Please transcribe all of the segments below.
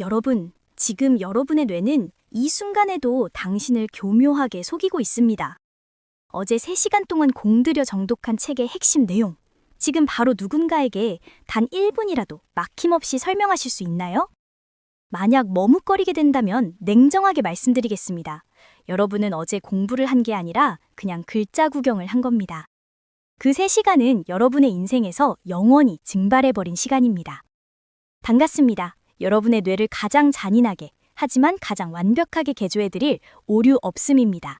여러분, 지금 여러분의 뇌는 이 순간에도 당신을 교묘하게 속이고 있습니다. 어제 3시간 동안 공들여 정독한 책의 핵심 내용, 지금 바로 누군가에게 단 1분이라도 막힘없이 설명하실 수 있나요? 만약 머뭇거리게 된다면 냉정하게 말씀드리겠습니다. 여러분은 어제 공부를 한 게 아니라 그냥 글자 구경을 한 겁니다. 그 3시간은 여러분의 인생에서 영원히 증발해버린 시간입니다. 반갑습니다. 여러분의 뇌를 가장 잔인하게, 하지만 가장 완벽하게 개조해드릴 오류 없음입니다.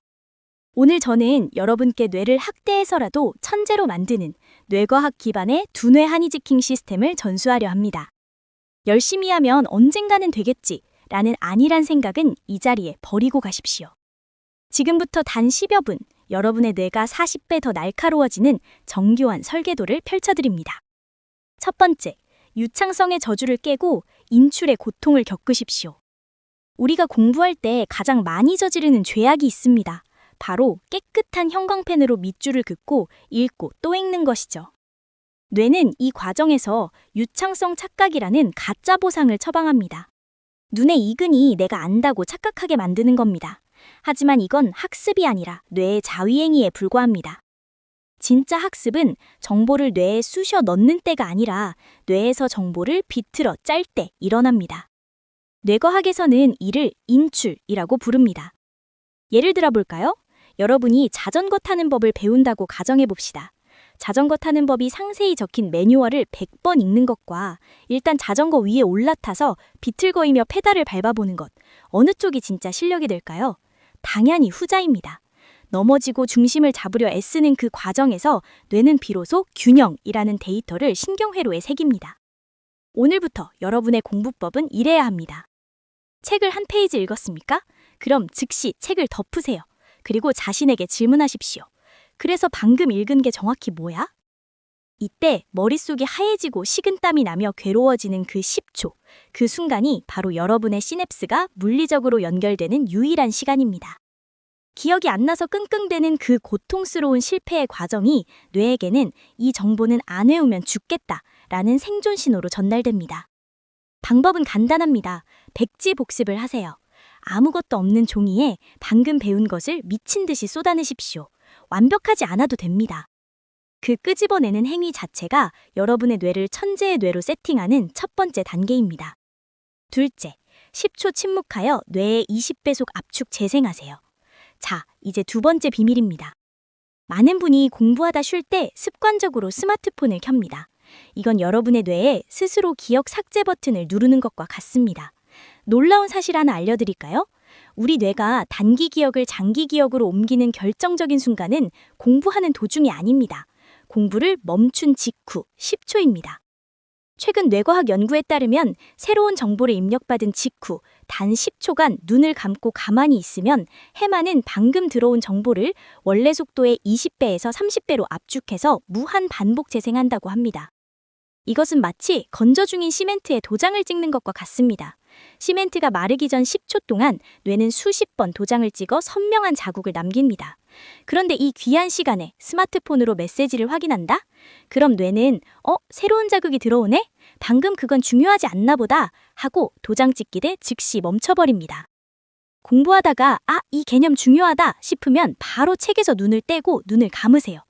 오늘 저는 여러분께 뇌를 학대해서라도 천재로 만드는 뇌과학 기반의 두뇌 하니지킹 시스템을 전수하려 합니다. 열심히 하면 언젠가는 되겠지 라는 안일한 생각은 이 자리에 버리고 가십시오. 지금부터 단 10여 분, 여러분의 뇌가 40배 더 날카로워지는 정교한 설계도를 펼쳐드립니다. 첫 번째, 유창성의 저주를 깨고 인출의 고통을 겪으십시오. 우리가 공부할 때 가장 많이 저지르는 죄악이 있습니다. 바로 깨끗한 형광펜으로 밑줄을 긋고 읽고 또 읽는 것이죠. 뇌는 이 과정에서 유창성 착각이라는 가짜 보상을 처방합니다. 눈에 익으니 내가 안다고 착각하게 만드는 겁니다. 하지만 이건 학습이 아니라 뇌의 자위행위에 불과합니다. 진짜 학습은 정보를 뇌에 쑤셔 넣는 때가 아니라 뇌에서 정보를 비틀어 짤 때 일어납니다. 뇌과학에서는 이를 인출이라고 부릅니다. 예를 들어 볼까요? 여러분이 자전거 타는 법을 배운다고 가정해 봅시다. 자전거 타는 법이 상세히 적힌 매뉴얼을 100번 읽는 것과 일단 자전거 위에 올라타서 비틀거리며 페달을 밟아보는 것, 어느 쪽이 진짜 실력이 될까요? 당연히 후자입니다. 넘어지고 중심을 잡으려 애쓰는 그 과정에서 뇌는 비로소 균형이라는 데이터를 신경회로에 새깁니다. 오늘부터 여러분의 공부법은 이래야 합니다. 책을 한 페이지 읽었습니까? 그럼 즉시 책을 덮으세요. 그리고 자신에게 질문하십시오. 그래서 방금 읽은 게 정확히 뭐야? 이때 머릿속이 하얘지고 식은땀이 나며 괴로워지는 그 10초, 그 순간이 바로 여러분의 시냅스가 물리적으로 연결되는 유일한 시간입니다. 기억이 안 나서 끙끙대는 그 고통스러운 실패의 과정이 뇌에게는 이 정보는 안 외우면 죽겠다라는 생존 신호로 전달됩니다. 방법은 간단합니다. 백지 복습을 하세요. 아무것도 없는 종이에 방금 배운 것을 미친 듯이 쏟아내십시오. 완벽하지 않아도 됩니다. 그 끄집어내는 행위 자체가 여러분의 뇌를 천재의 뇌로 세팅하는 첫 번째 단계입니다. 둘째, 10초 침묵하여 뇌의 20배속 압축 재생하세요. 자, 이제 두 번째 비밀입니다. 많은 분이 공부하다 쉴 때 습관적으로 스마트폰을 켭니다. 이건 여러분의 뇌에 스스로 기억 삭제 버튼을 누르는 것과 같습니다. 놀라운 사실 하나 알려드릴까요? 우리 뇌가 단기 기억을 장기 기억으로 옮기는 결정적인 순간은 공부하는 도중이 아닙니다. 공부를 멈춘 직후 10초입니다. 최근 뇌과학 연구에 따르면 새로운 정보를 입력받은 직후 단 10초간 눈을 감고 가만히 있으면 해마는 방금 들어온 정보를 원래 속도의 20배에서 30배로 압축해서 무한 반복 재생한다고 합니다. 이것은 마치 건조 중인 시멘트에 도장을 찍는 것과 같습니다. 시멘트가 마르기 전 10초 동안 뇌는 수십 번 도장을 찍어 선명한 자국을 남깁니다. 그런데 이 귀한 시간에 스마트폰으로 메시지를 확인한다? 그럼 뇌는 새로운 자극이 들어오네? 방금 그건 중요하지 않나 보다 하고 도장 찍기대 즉시 멈춰버립니다. 공부하다가 이 개념 중요하다 싶으면 바로 책에서 눈을 떼고 눈을 감으세요.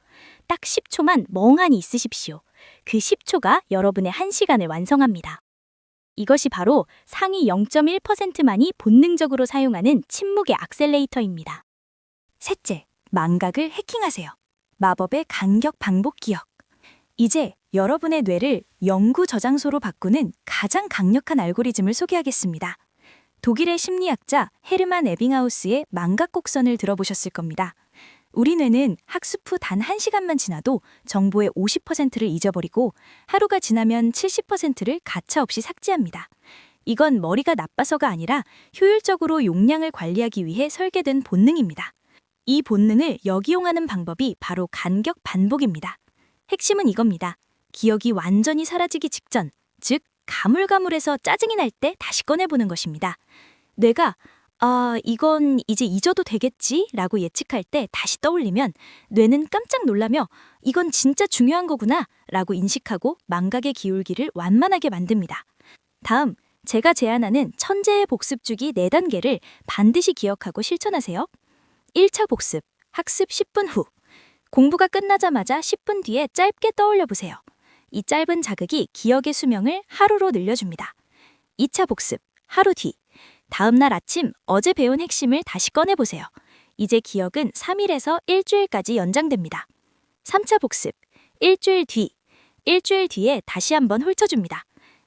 딱 10초만 멍하니 있으십시오. 그 10초가 여러분의 1시간을 완성합니다. 이것이 바로 상위 0.1%만이 본능적으로 사용하는 침묵의 악셀레이터입니다. 셋째, 망각을 해킹하세요. 마법의 간격 반복 기억. 이제 여러분의 뇌를 영구 저장소로 바꾸는 가장 강력한 알고리즘을 소개하겠습니다. 독일의 심리학자 헤르만 에빙하우스의 망각 곡선을 들어보셨을 겁니다. 우리 뇌는 학습 후 단 1시간만 지나도 정보의 50%를 잊어버리고 하루가 지나면 70%를 가차없이 삭제합니다. 이건 머리가 나빠서가 아니라 효율적으로 용량을 관리하기 위해 설계된 본능입니다. 이 본능을 역이용하는 방법이 바로 간격 반복입니다. 핵심은 이겁니다. 기억이 완전히 사라지기 직전, 즉 가물가물해서 짜증이 날 때 다시 꺼내보는 것입니다. 뇌가 이건 이제 잊어도 되겠지? 라고 예측할 때 다시 떠올리면 뇌는 깜짝 놀라며 이건 진짜 중요한 거구나 라고 인식하고 망각의 기울기를 완만하게 만듭니다. 다음, 제가 제안하는 천재의 복습주기 4단계를 반드시 기억하고 실천하세요. 1차 복습, 학습 10분 후. 공부가 끝나자마자 10분 뒤에 짧게 떠올려 보세요. 이 짧은 자극이 기억의 수명을 하루로 늘려줍니다. 2차 복습, 하루 뒤. 다음 날 아침 어제 배운 핵심을 다시 꺼내보세요. 이제 기억은 3일에서 일주일까지 연장됩니다. 3차 복습, 일주일 뒤. 일주일 뒤에 다시 한번 훑어줍니다.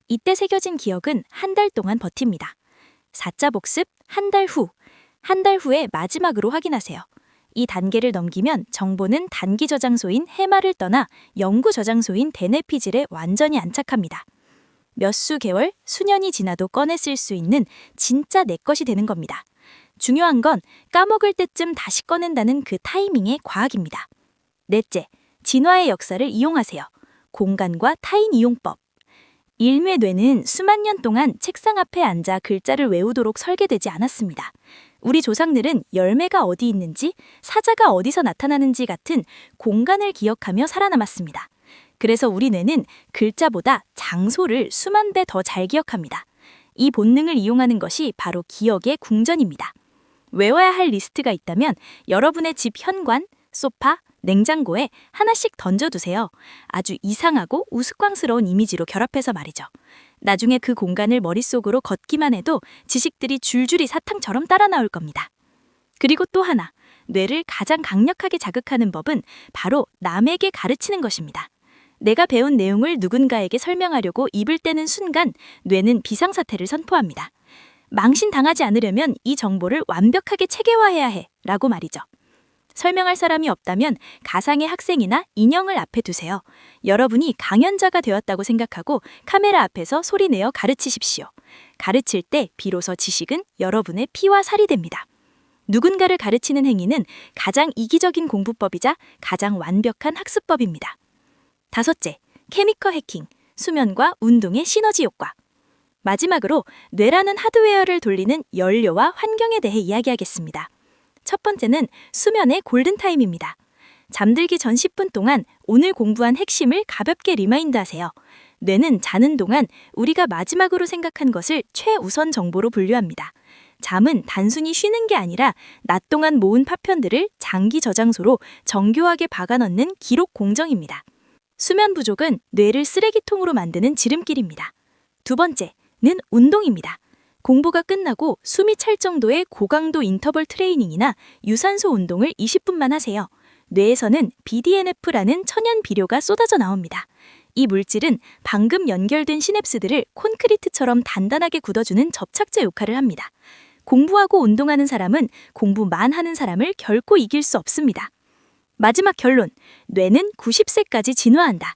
이때 새겨진 기억은 한 달 동안 버팁니다. 4차 복습, 한 달 후. 한 달 후에 마지막으로 확인하세요. 이 단계를 넘기면 정보는 단기 저장소인 해마를 떠나 영구 저장소인 대뇌피질에 완전히 안착합니다. 몇 수 개월, 수년이 지나도 꺼내 쓸 수 있는 진짜 내 것이 되는 겁니다. 중요한 건 까먹을 때쯤 다시 꺼낸다는 그 타이밍의 과학입니다. 넷째, 진화의 역사를 이용하세요. 공간과 타인 이용법. 인류의 뇌는 수만 년 동안 책상 앞에 앉아 글자를 외우도록 설계되지 않았습니다. 우리 조상들은 열매가 어디 있는지, 사자가 어디서 나타나는지 같은 공간을 기억하며 살아남았습니다. 그래서 우리 뇌는 글자보다 장소를 수만 배 더 잘 기억합니다. 이 본능을 이용하는 것이 바로 기억의 궁전입니다. 외워야 할 리스트가 있다면 여러분의 집 현관, 소파, 냉장고에 하나씩 던져두세요. 아주 이상하고 우스꽝스러운 이미지로 결합해서 말이죠. 나중에 그 공간을 머릿속으로 걷기만 해도 지식들이 줄줄이 사탕처럼 따라 나올 겁니다. 그리고 또 하나, 뇌를 가장 강력하게 자극하는 법은 바로 남에게 가르치는 것입니다. 내가 배운 내용을 누군가에게 설명하려고 입을 떼는 순간 뇌는 비상사태를 선포합니다. 망신당하지 않으려면 이 정보를 완벽하게 체계화해야 해 라고 말이죠. 설명할 사람이 없다면 가상의 학생이나 인형을 앞에 두세요. 여러분이 강연자가 되었다고 생각하고 카메라 앞에서 소리내어 가르치십시오. 가르칠 때 비로소 지식은 여러분의 피와 살이 됩니다. 누군가를 가르치는 행위는 가장 이기적인 공부법이자 가장 완벽한 학습법입니다. 5째, 케미컬 해킹, 수면과 운동의 시너지 효과. 마지막으로 뇌라는 하드웨어를 돌리는 연료와 환경에 대해 이야기하겠습니다. 첫 번째는 수면의 골든타임입니다. 잠들기 전 10분 동안 오늘 공부한 핵심을 가볍게 리마인드하세요. 뇌는 자는 동안 우리가 마지막으로 생각한 것을 최우선 정보로 분류합니다. 잠은 단순히 쉬는 게 아니라 낮 동안 모은 파편들을 장기 저장소로 정교하게 박아넣는 기록 공정입니다. 수면 부족은 뇌를 쓰레기통으로 만드는 지름길입니다. 두 번째는 운동입니다. 공부가 끝나고 숨이 찰 정도의 고강도 인터벌 트레이닝이나 유산소 운동을 20분만 하세요. 뇌에서는 BDNF라는 천연 비료가 쏟아져 나옵니다. 이 물질은 방금 연결된 시냅스들을 콘크리트처럼 단단하게 굳어주는 접착제 역할을 합니다. 공부하고 운동하는 사람은 공부만 하는 사람을 결코 이길 수 없습니다. 마지막 결론, 뇌는 90세까지 진화한다.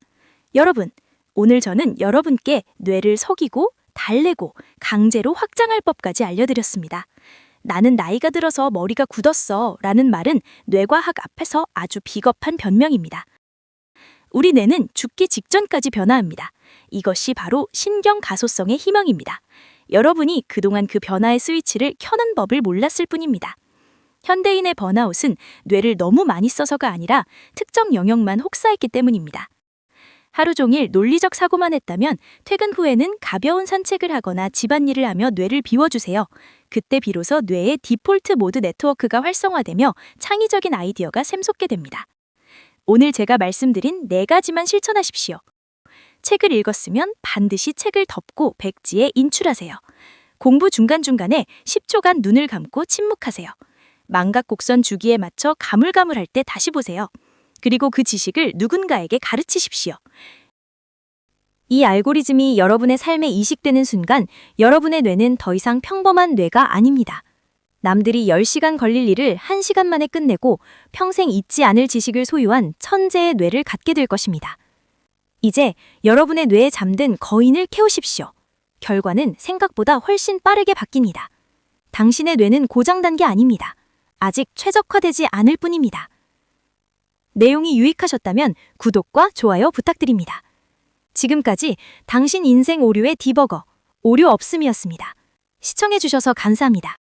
여러분, 오늘 저는 여러분께 뇌를 속이고 달래고 강제로 확장할 법까지 알려드렸습니다. 나는 나이가 들어서 머리가 굳었어 라는 말은 뇌과학 앞에서 아주 비겁한 변명입니다. 우리 뇌는 죽기 직전까지 변화합니다. 이것이 바로 신경가소성의 희망입니다. 여러분이 그동안 그 변화의 스위치를 켜는 법을 몰랐을 뿐입니다. 현대인의 번아웃은 뇌를 너무 많이 써서가 아니라 특정 영역만 혹사했기 때문입니다. 하루 종일 논리적 사고만 했다면 퇴근 후에는 가벼운 산책을 하거나 집안일을 하며 뇌를 비워주세요. 그때 비로소 뇌의 디폴트 모드 네트워크가 활성화되며 창의적인 아이디어가 샘솟게 됩니다. 오늘 제가 말씀드린 4가지만 실천하십시오. 책을 읽었으면 반드시 책을 덮고 백지에 인출하세요. 공부 중간중간에 10초간 눈을 감고 침묵하세요. 망각 곡선 주기에 맞춰 가물가물할 때 다시 보세요. 그리고 그 지식을 누군가에게 가르치십시오. 이 알고리즘이 여러분의 삶에 이식되는 순간 여러분의 뇌는 더 이상 평범한 뇌가 아닙니다. 남들이 10시간 걸릴 일을 1시간 만에 끝내고 평생 잊지 않을 지식을 소유한 천재의 뇌를 갖게 될 것입니다. 이제 여러분의 뇌에 잠든 거인을 깨우십시오. 결과는 생각보다 훨씬 빠르게 바뀝니다. 당신의 뇌는 고장난 게 아닙니다. 아직 최적화되지 않을 뿐입니다. 내용이 유익하셨다면 구독과 좋아요 부탁드립니다. 지금까지 당신 인생 오류의 디버거, 오류 없음이었습니다. 시청해주셔서 감사합니다.